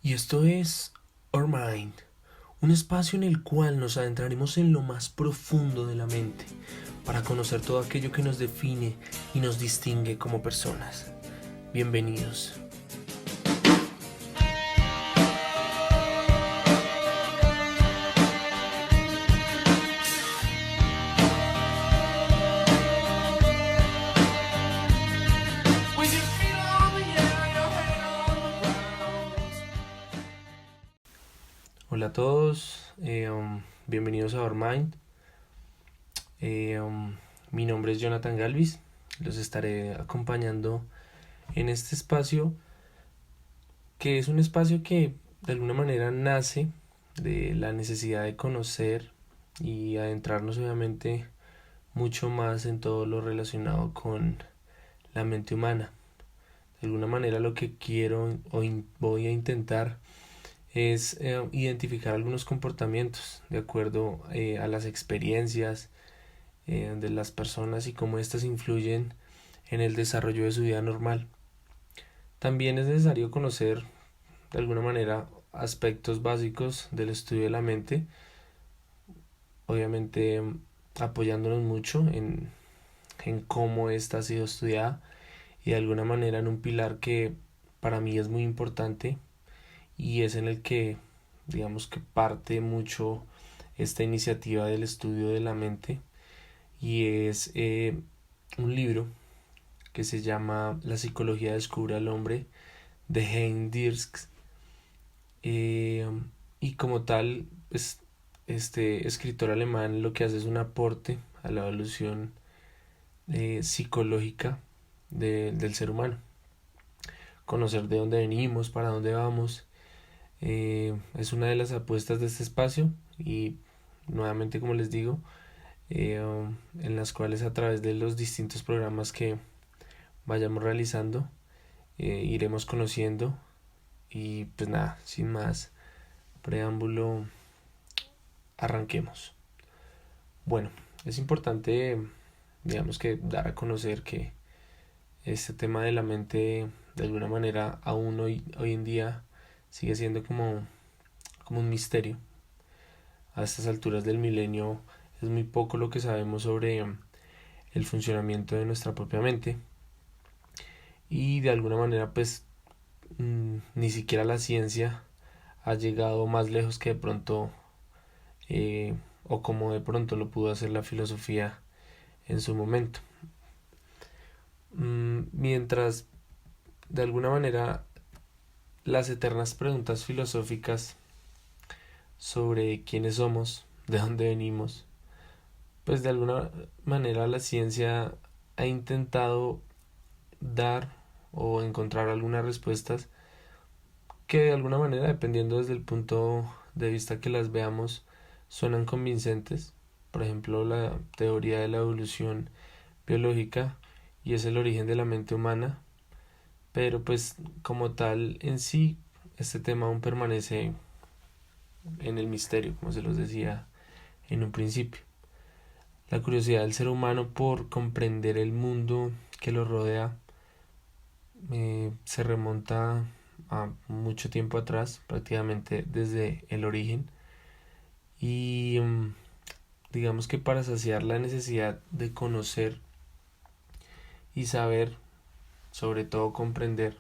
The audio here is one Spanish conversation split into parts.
Y esto es Our Mind, un espacio en el cual nos adentraremos en lo más profundo de la mente para conocer todo aquello que nos define y nos distingue como personas. Bienvenidos. Hola a todos, bienvenidos a Our Mind. Eh, um, Mi nombre es Jonathan Galvis, los estaré acompañando en este espacio, que es un espacio que de alguna manera nace de la necesidad de conocer y adentrarnos obviamente mucho más en todo lo relacionado con la mente humana. De alguna manera lo que quiero o voy a intentar es identificar algunos comportamientos de acuerdo a las experiencias de las personas y cómo éstas influyen en el desarrollo de su vida normal. También es necesario conocer de alguna manera aspectos básicos del estudio de la mente, obviamente apoyándonos mucho en cómo ésta ha sido estudiada y de alguna manera en un pilar que para mí es muy importante y es en el que digamos que parte mucho esta iniciativa del estudio de la mente, y es un libro que se llama La psicología descubre al hombre, de Hein Dirks. eh, y como tal, pues, este escritor alemán lo que hace es un aporte a la evolución psicológica del ser humano, conocer de dónde venimos, para dónde vamos. Es una de las apuestas de este espacio y nuevamente, como les digo, en las cuales a través de los distintos programas que vayamos realizando iremos conociendo. Y pues nada, sin más preámbulo, arranquemos. Bueno, es importante, digamos, que dar a conocer que este tema de la mente de alguna manera aún hoy en día sigue siendo como un misterio. A estas alturas del milenio es muy poco lo que sabemos sobre el funcionamiento de nuestra propia mente, y de alguna manera pues ni siquiera la ciencia ha llegado más lejos que de pronto o como de pronto lo pudo hacer la filosofía en su momento. Mientras de alguna manera las eternas preguntas filosóficas sobre quiénes somos, de dónde venimos, pues de alguna manera la ciencia ha intentado dar o encontrar algunas respuestas que de alguna manera, dependiendo desde el punto de vista que las veamos, suenan convincentes. Por ejemplo, la teoría de la evolución biológica, y es el origen de la mente humana, pero pues como tal en sí este tema aún permanece en el misterio, como se los decía en un principio. La curiosidad del ser humano por comprender el mundo que lo rodea se remonta a mucho tiempo atrás, prácticamente desde el origen, y digamos que para saciar la necesidad de conocer y saber, sobre todo comprender,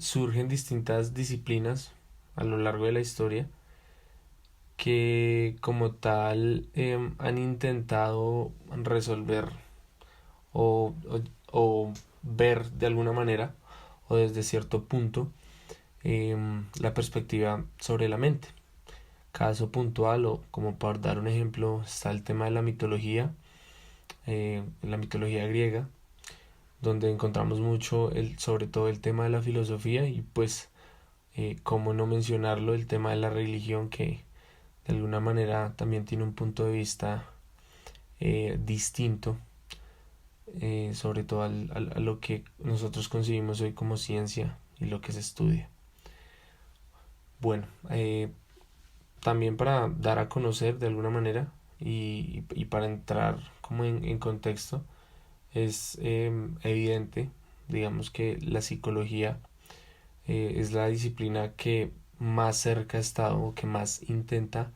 surgen distintas disciplinas a lo largo de la historia que como tal han intentado resolver o ver de alguna manera o desde cierto punto la perspectiva sobre la mente. Caso puntual, o como por dar un ejemplo, está el tema de la mitología griega, donde encontramos mucho sobre todo el tema de la filosofía y pues cómo no mencionarlo, el tema de la religión, que de alguna manera también tiene un punto de vista distinto, sobre todo a lo que nosotros concibimos hoy como ciencia y lo que se estudia. Bueno, también para dar a conocer de alguna manera y para entrar como en contexto, es evidente, digamos, que la psicología es la disciplina que más cerca ha estado o que más intenta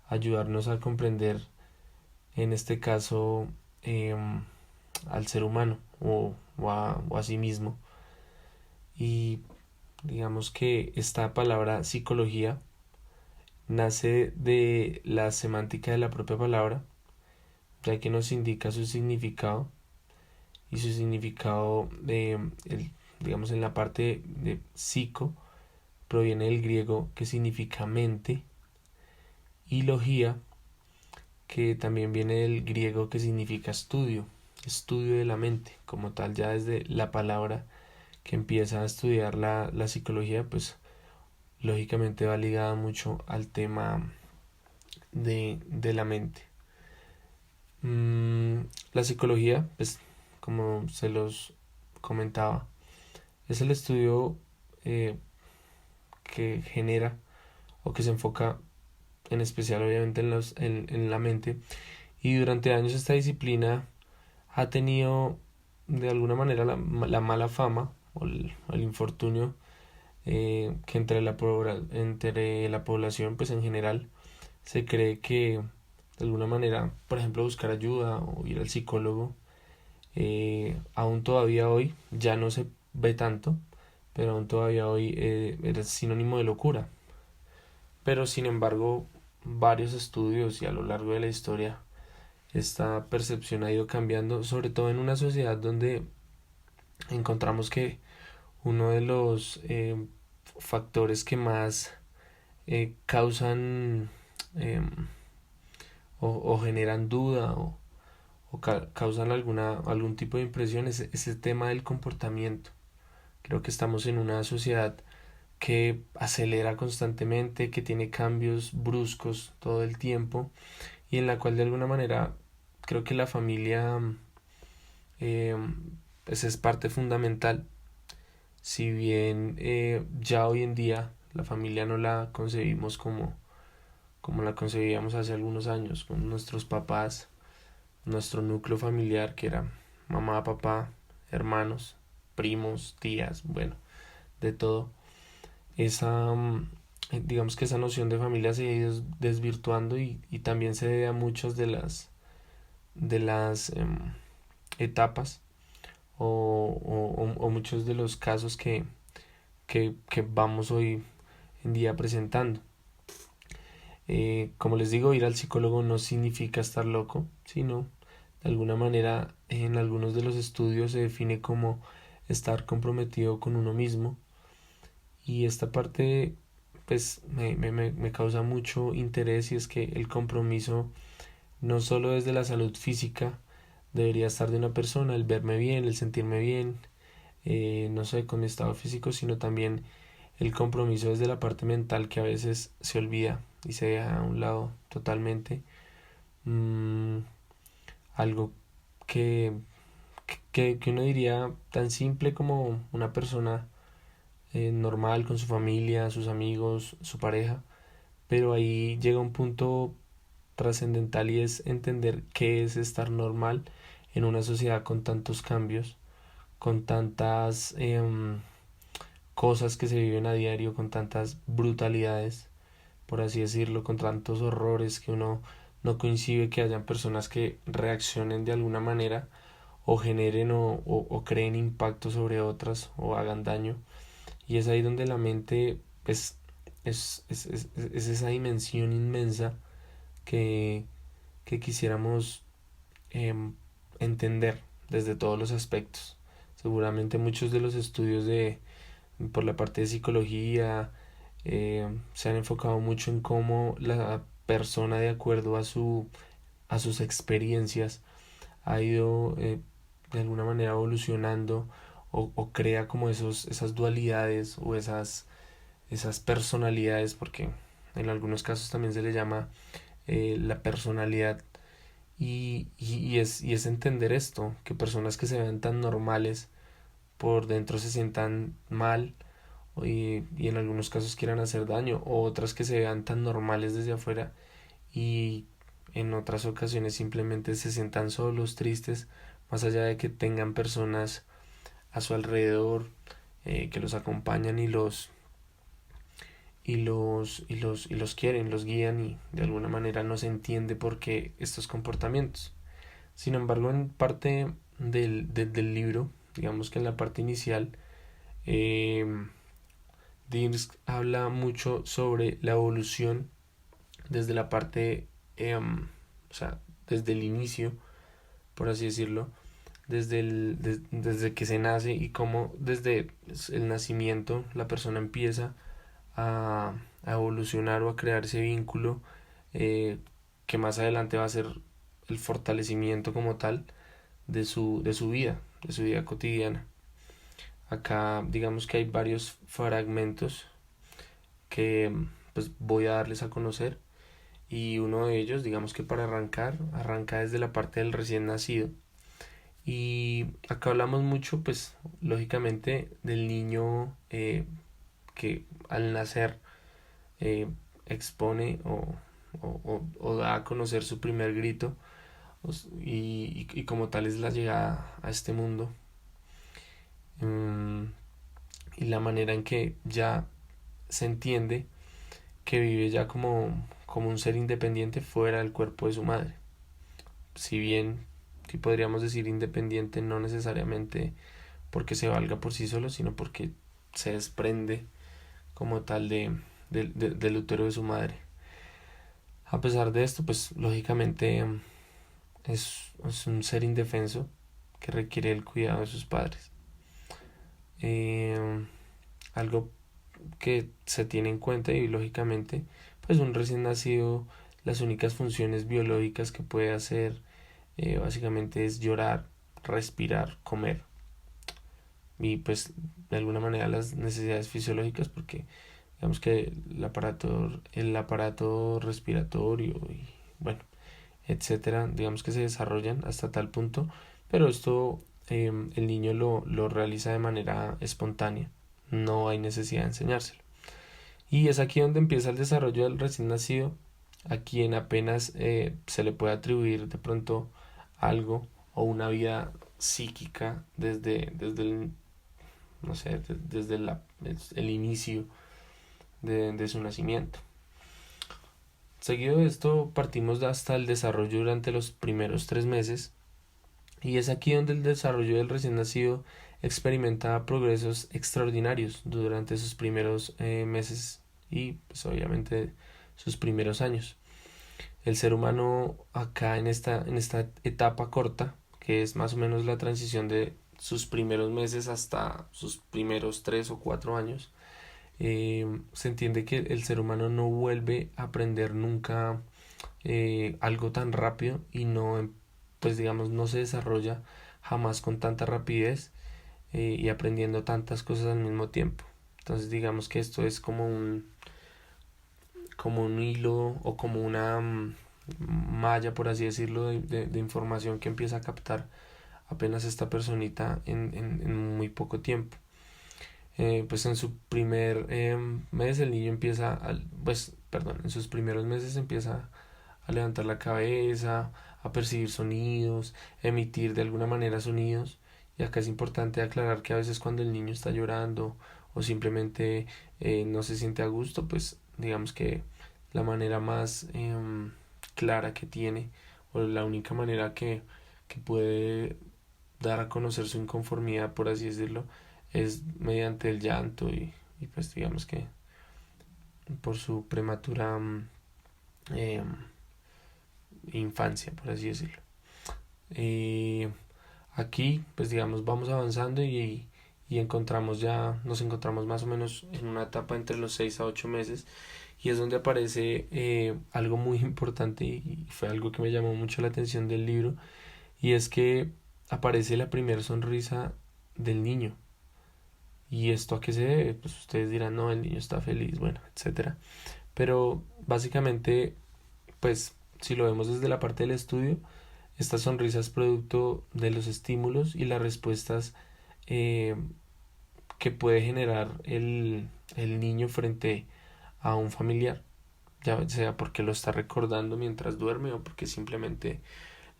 ayudarnos a comprender, en este caso, al ser humano o a sí mismo. Y digamos que esta palabra psicología nace de la semántica de la propia palabra, ya que nos indica su significado, y su significado, digamos, en la parte de psico, proviene del griego, que significa mente, y logía, que también viene del griego, que significa estudio, estudio de la mente. Como tal, ya desde la palabra que empieza a estudiar la psicología, pues lógicamente va ligada mucho al tema de la mente. Mm, la psicología, pues como se los comentaba, es el estudio eh, que genera o que se enfoca en especial obviamente en la mente, y durante años esta disciplina ha tenido de alguna manera la mala fama o el infortunio, que entre la población pues en general se cree que de alguna manera, por ejemplo, buscar ayuda o ir al psicólogo, aún todavía hoy ya no se ve tanto, pero aún todavía hoy es sinónimo de locura. Pero sin embargo, varios estudios y a lo largo de la historia esta percepción ha ido cambiando, sobre todo en una sociedad donde encontramos que uno de los factores que más causan, eh, o generan duda o causan algún tipo de impresión es el tema del comportamiento. Creo que estamos en una sociedad que acelera constantemente, que tiene cambios bruscos todo el tiempo, y en la cual de alguna manera creo que la familia, eh, pues es parte fundamental. Si bien ya hoy en día la familia no la concebimos como la concebíamos hace algunos años, con nuestros papás, nuestro núcleo familiar que era mamá, papá, hermanos, primos, tías, bueno, de todo. Esa, digamos que esa noción de familia se ha ido desvirtuando, y también se debe a muchas de las etapas o muchos de los casos que vamos hoy en día presentando. Como les digo, ir al psicólogo no significa estar loco, sino de alguna manera en algunos de los estudios se define como estar comprometido con uno mismo, y esta parte pues me causa mucho interés, y es que el compromiso no solo desde la salud física debería estar de una persona, el verme bien, el sentirme bien, no sé, con mi estado físico, sino también el compromiso desde la parte mental, que a veces se olvida y se deja a un lado totalmente. Mm, algo que, que uno diría tan simple como una persona normal con su familia, sus amigos, su pareja, pero ahí llega un punto trascendental, y es entender qué es estar normal en una sociedad con tantos cambios, con tantas cosas que se viven a diario, con tantas brutalidades, por así decirlo, con tantos horrores que uno no coincide que hayan personas que reaccionen de alguna manera o generen o creen impacto sobre otras o hagan daño. Y es ahí donde la mente pues, es esa dimensión inmensa que, que quisiéramos em, entender desde todos los aspectos. Seguramente muchos de los estudios por la parte de psicología se han enfocado mucho en cómo la persona, de acuerdo a sus experiencias, ha ido de alguna manera evolucionando o crea como esas dualidades o esas personalidades, porque en algunos casos también se le llama la personalidad. Y es entender esto, que personas que se ven tan normales por dentro se sientan mal, y en algunos casos quieran hacer daño, o otras que se vean tan normales desde afuera y en otras ocasiones simplemente se sientan solos, tristes, más allá de que tengan personas a su alrededor, que los acompañan y los quieren, los guían y de alguna manera no se entiende por qué estos comportamientos. Sin embargo, en parte del libro, digamos que en la parte inicial, eh, Dirks habla mucho sobre la evolución desde la parte, o sea, desde el inicio, por así decirlo, desde que se nace y cómo desde el nacimiento la persona empieza a evolucionar o a crear ese vínculo eh, que más adelante va a ser el fortalecimiento como tal de su vida cotidiana. Acá digamos que hay varios fragmentos que pues voy a darles a conocer y uno de ellos digamos que para arrancar arranca desde la parte del recién nacido y acá hablamos mucho pues lógicamente del niño que al nacer eh, expone o da a conocer su primer grito y como tal es la llegada a este mundo. Mm, y la manera en que ya se entiende que vive ya como un ser independiente fuera del cuerpo de su madre. Si bien, si podríamos decir independiente, no necesariamente porque se valga por sí solo, sino porque se desprende como tal del útero de su madre. A pesar de esto, pues lógicamente es un ser indefenso que requiere el cuidado de sus padres. Eh, Algo que se tiene en cuenta y lógicamente, pues un recién nacido, las únicas funciones biológicas que puede hacer básicamente es llorar, respirar, comer y pues de alguna manera las necesidades fisiológicas porque digamos que el aparato respiratorio y bueno, etcétera, digamos que se desarrollan hasta tal punto, pero esto el niño lo realiza de manera espontánea, no hay necesidad de enseñárselo. Y es aquí donde empieza el desarrollo del recién nacido, a quien apenas se le puede atribuir de pronto algo o una vida psíquica desde el, no sé, desde el inicio de su nacimiento. Seguido de esto partimos hasta el desarrollo durante los primeros 3 meses y es aquí donde el desarrollo del recién nacido experimenta progresos extraordinarios durante sus primeros meses y pues obviamente sus primeros años. El ser humano acá en esta etapa corta, que es más o menos la transición de sus primeros meses hasta sus primeros 3 o 4 años, se entiende que el ser humano no vuelve a aprender nunca algo tan rápido y no, pues digamos, no se desarrolla jamás con tanta rapidez y aprendiendo tantas cosas al mismo tiempo. Entonces digamos que esto es como un hilo o como una malla, por así decirlo, de información que empieza a captar apenas esta personita en muy poco tiempo. Pues en su primer mes el niño empieza, pues, perdón, en sus primeros meses empieza a levantar la cabeza, a percibir sonidos, emitir de alguna manera sonidos. Y acá es importante aclarar que a veces cuando el niño está llorando o simplemente no se siente a gusto, pues digamos que la manera más clara que tiene o la única manera que puede dar a conocer su inconformidad, por así decirlo, es mediante el llanto y pues digamos que por su prematura eh, infancia, por así decirlo. Eh, Aquí, pues digamos, vamos avanzando y nos encontramos más o menos en una etapa entre los 6 a 8 meses y es donde aparece algo muy importante y fue algo que me llamó mucho la atención del libro y es que aparece la primera sonrisa del niño. ¿Y esto a qué se debe? Pues ustedes dirán, no, el niño está feliz, bueno, etcétera. Pero básicamente, pues si lo vemos desde la parte del estudio, esta sonrisa es producto de los estímulos y las respuestas eh, que puede generar el niño frente a un familiar, ya sea porque lo está recordando mientras duerme o porque simplemente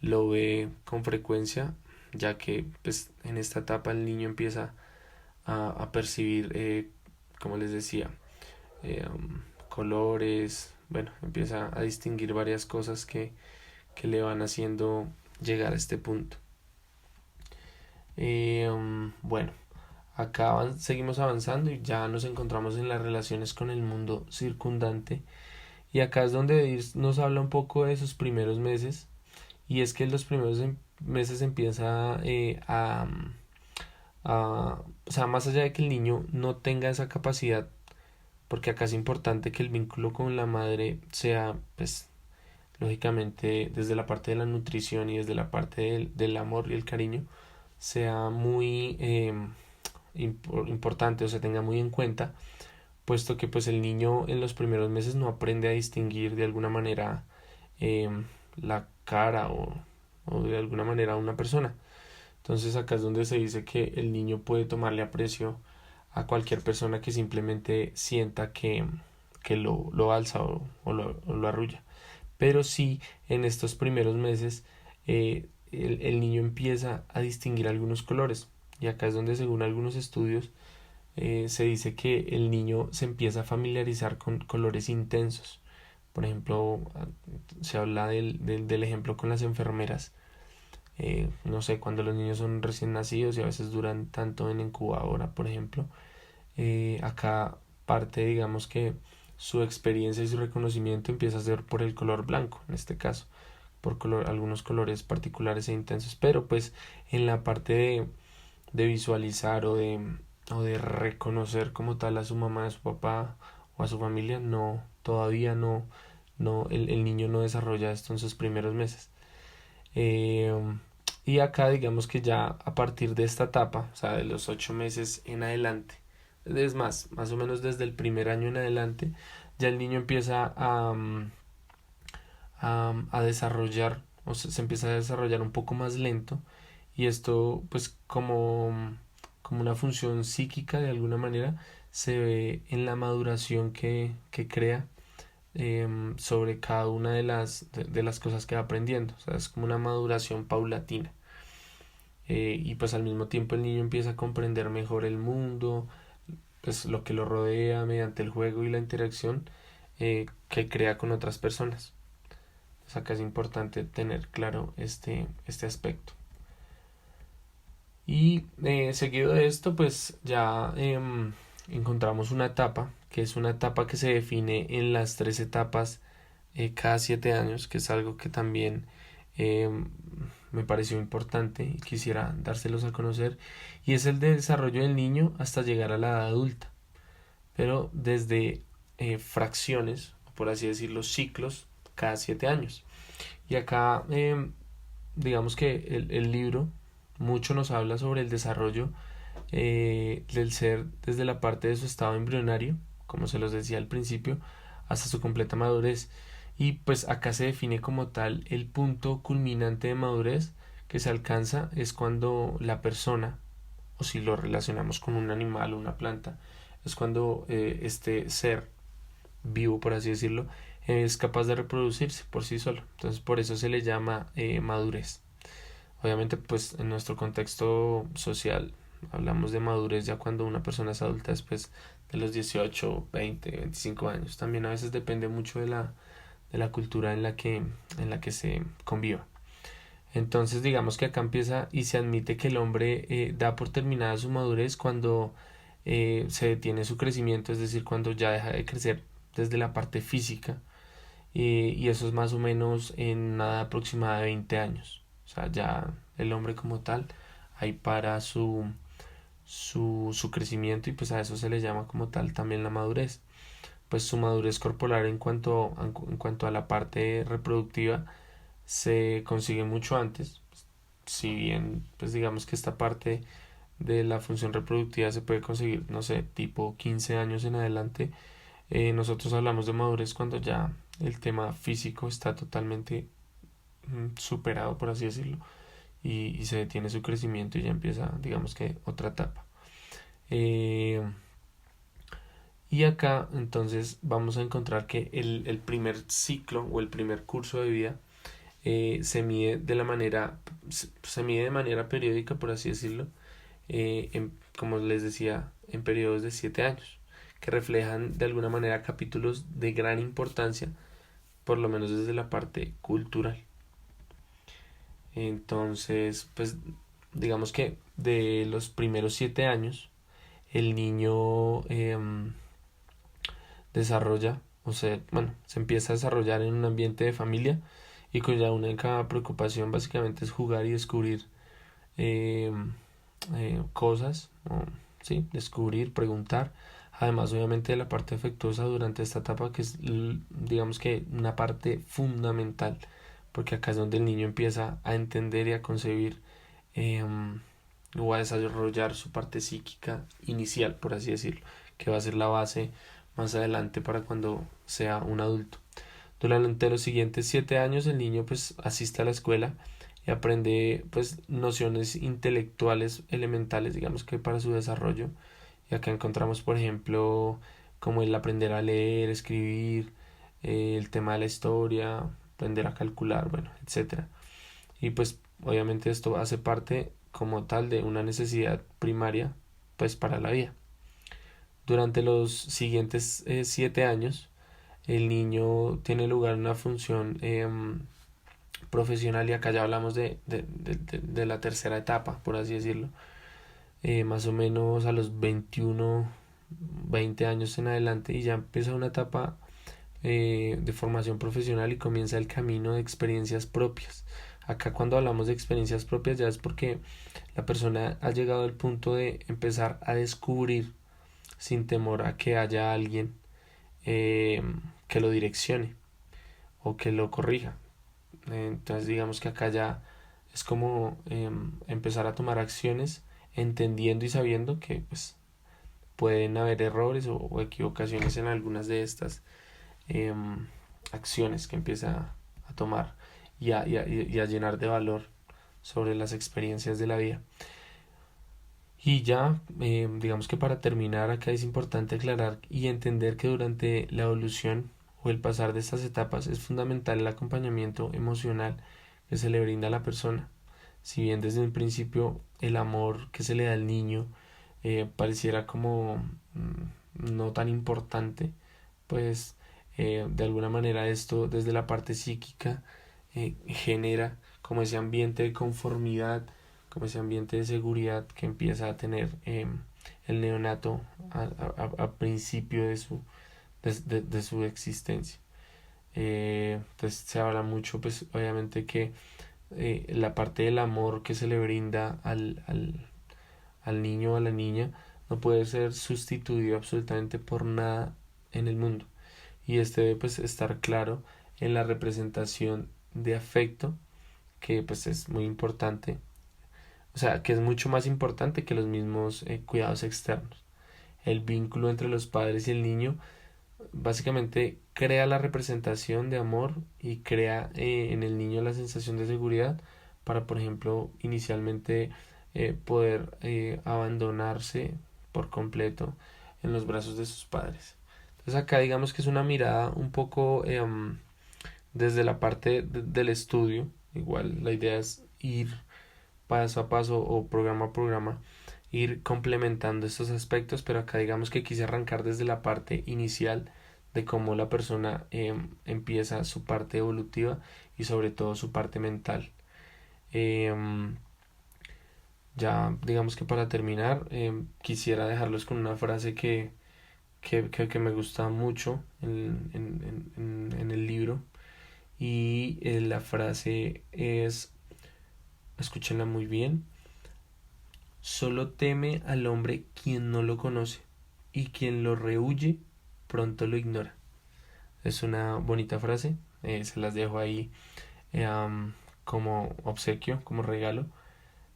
lo ve con frecuencia, ya que pues en esta etapa el niño empieza a percibir, como les decía, colores, bueno, empieza a distinguir varias cosas que le van haciendo llegar a este punto. Bueno, acá seguimos avanzando y ya nos encontramos en las relaciones con el mundo circundante. Y acá es donde nos habla un poco de sus primeros meses. Y es que en los primeros meses empieza o sea, más allá de que el niño no tenga esa capacidad, porque acá es importante que el vínculo con la madre sea, pues, lógicamente, desde la parte de la nutrición y desde la parte del amor y el cariño, sea muy importante o se tenga muy en cuenta, puesto que pues el niño en los primeros meses no aprende a distinguir de alguna manera eh, la cara o de alguna manera a una persona. Entonces acá es donde se dice que el niño puede tomarle aprecio a cualquier persona que simplemente sienta que lo alza o lo arrulla. Pero sí, en estos primeros meses el niño empieza a distinguir algunos colores. Y acá es donde, según algunos estudios, se dice que el niño se empieza a familiarizar con colores intensos. Por ejemplo, se habla del ejemplo con las enfermeras. No sé, cuando los niños son recién nacidos y a veces duran tanto en incubadora, por ejemplo. Acá parte, digamos que su experiencia y su reconocimiento empieza a ser por el color blanco, en este caso, por algunos colores particulares e intensos. Pero pues en la parte de visualizar o de reconocer como tal a su mamá, a su papá o a su familia, no, todavía no, el niño no desarrolla esto en sus primeros meses. Eh, y acá digamos que ya a partir de esta etapa, o sea, de los 8 meses en adelante, es más o menos desde el primer año en adelante, ya el niño empieza a desarrollar, o se empieza a desarrollar un poco más lento, y esto pues como una función psíquica de alguna manera se ve en la maduración que crea sobre cada una de las cosas que va aprendiendo. O sea, es como una maduración paulatina. Y pues al mismo tiempo el niño empieza a comprender mejor el mundo, pues lo que lo rodea mediante el juego y la interacción que crea con otras personas. O sea, que es importante tener claro este aspecto. Y seguido de esto, pues ya encontramos una etapa, que es una etapa que se define en las 3 etapas cada 7 años, que es algo que también me pareció importante y quisiera dárselos a conocer, y es el de desarrollo del niño hasta llegar a la edad adulta, pero desde fracciones, por así decirlo, ciclos, cada 7 años. Y acá, digamos que el libro mucho nos habla sobre el desarrollo del ser desde la parte de su estado embrionario, como se los decía al principio, hasta su completa madurez. Y pues acá se define como tal el punto culminante de madurez que se alcanza es cuando la persona, o si lo relacionamos con un animal o una planta, es cuando este ser vivo, por así decirlo, es capaz de reproducirse por sí solo. Entonces por eso se le llama madurez. Obviamente pues en nuestro contexto social hablamos de madurez ya cuando una persona es adulta después de los 18, 20, 25 años. También a veces depende mucho de la cultura en la que se conviva. Entonces digamos que acá empieza y se admite que el hombre da por terminada su madurez cuando se detiene su crecimiento, es decir, cuando ya deja de crecer desde la parte física, y eso es más o menos en una edad aproximada de 20 años. O sea, ya el hombre como tal ahí para su crecimiento, y pues a eso se le llama como tal también la madurez. Pues su madurez corporal en cuanto a la parte reproductiva se consigue mucho antes. Si bien pues digamos que esta parte de la función reproductiva se puede conseguir, no sé, tipo 15 años en adelante, nosotros hablamos de madurez cuando ya el tema físico está totalmente superado, por así decirlo, y se detiene su crecimiento y ya empieza, digamos que, otra etapa. Eh, y acá entonces vamos a encontrar que el primer ciclo o el primer curso de vida se mide de manera periódica, por así decirlo, como les decía, en periodos de 7 años, que reflejan de alguna manera capítulos de gran importancia, por lo menos desde la parte cultural. Entonces, pues digamos que de los primeros 7 años, el niño desarrolla, o sea, bueno, se empieza a desarrollar en un ambiente de familia y cuya única preocupación básicamente es jugar y descubrir eh, cosas, o, sí, descubrir, preguntar. Además, obviamente, de la parte afectuosa durante esta etapa, que es, digamos que, una parte fundamental, porque acá es donde el niño empieza a entender y a concebir eh, o a desarrollar su parte psíquica inicial, por así decirlo, que va a ser la base más adelante para cuando sea un adulto. Durante los siguientes 7 años el niño pues asiste a la escuela y aprende pues nociones intelectuales elementales, digamos que para su desarrollo. Y acá encontramos por ejemplo como el aprender a leer, escribir, el tema de la historia, aprender a calcular, bueno, etcétera. Y pues obviamente esto hace parte como tal de una necesidad primaria pues para la vida. Durante los siguientes 7 años el niño tiene lugar una función profesional y acá ya hablamos de la tercera etapa, por así decirlo. Más o menos a los 21 20 años en adelante y ya empieza una etapa de formación profesional y comienza el camino de experiencias propias. Acá cuando hablamos de experiencias propias ya es porque la persona ha llegado al punto de empezar a descubrir sin temor a que haya alguien eh, que lo direccione o que lo corrija. Entonces digamos que acá ya es como empezar a tomar acciones entendiendo y sabiendo que pues pueden haber errores o equivocaciones en algunas de estas eh, acciones que empieza a tomar y a llenar de valor sobre las experiencias de la vida. Y ya, digamos que para terminar, acá es importante aclarar y entender que durante la evolución o el pasar de estas etapas es fundamental el acompañamiento emocional que se le brinda a la persona. Si bien desde un principio el amor que se le da al niño pareciera como no tan importante, pues de alguna manera esto desde la parte psíquica genera como ese ambiente de conformidad, como ese ambiente de seguridad que empieza a tener el neonato a principio de su existencia. Entonces se habla mucho, pues obviamente que la parte del amor que se le brinda al niño o a la niña no puede ser sustituido absolutamente por nada en el mundo. Y este debe pues estar claro en la representación de afecto, que pues es muy importante, o sea, que es mucho más importante que los mismos cuidados externos. El vínculo entre los padres y el niño básicamente crea la representación de amor y crea en el niño la sensación de seguridad para, por ejemplo, inicialmente poder abandonarse por completo en los brazos de sus padres. Entonces acá digamos que es una mirada un poco desde la parte del estudio. Igual la idea es ir paso a paso o programa a programa, ir complementando estos aspectos, pero acá digamos que quise arrancar desde la parte inicial de cómo la persona empieza su parte evolutiva y sobre todo su parte mental. Em, ya digamos que para terminar quisiera dejarlos con una frase que me gusta mucho en el libro y la frase es, escúchenla muy bien: solo teme al hombre quien no lo conoce, y quien lo rehúye pronto lo ignora. Es una bonita frase, se las dejo ahí como obsequio, como regalo.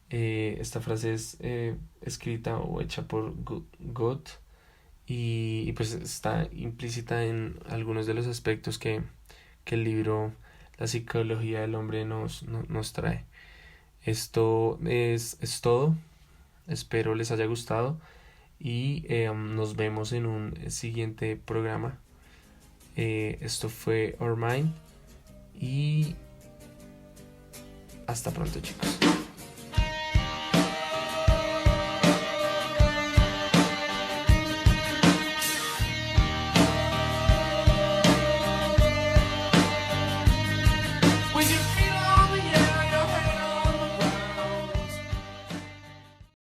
Esta frase es escrita o hecha por Goethe y pues está implícita en algunos de los aspectos que el libro La psicología del hombre nos trae. Esto es todo. Espero les haya gustado y nos vemos en un siguiente programa. Esto fue Our Mind y hasta pronto, chicos.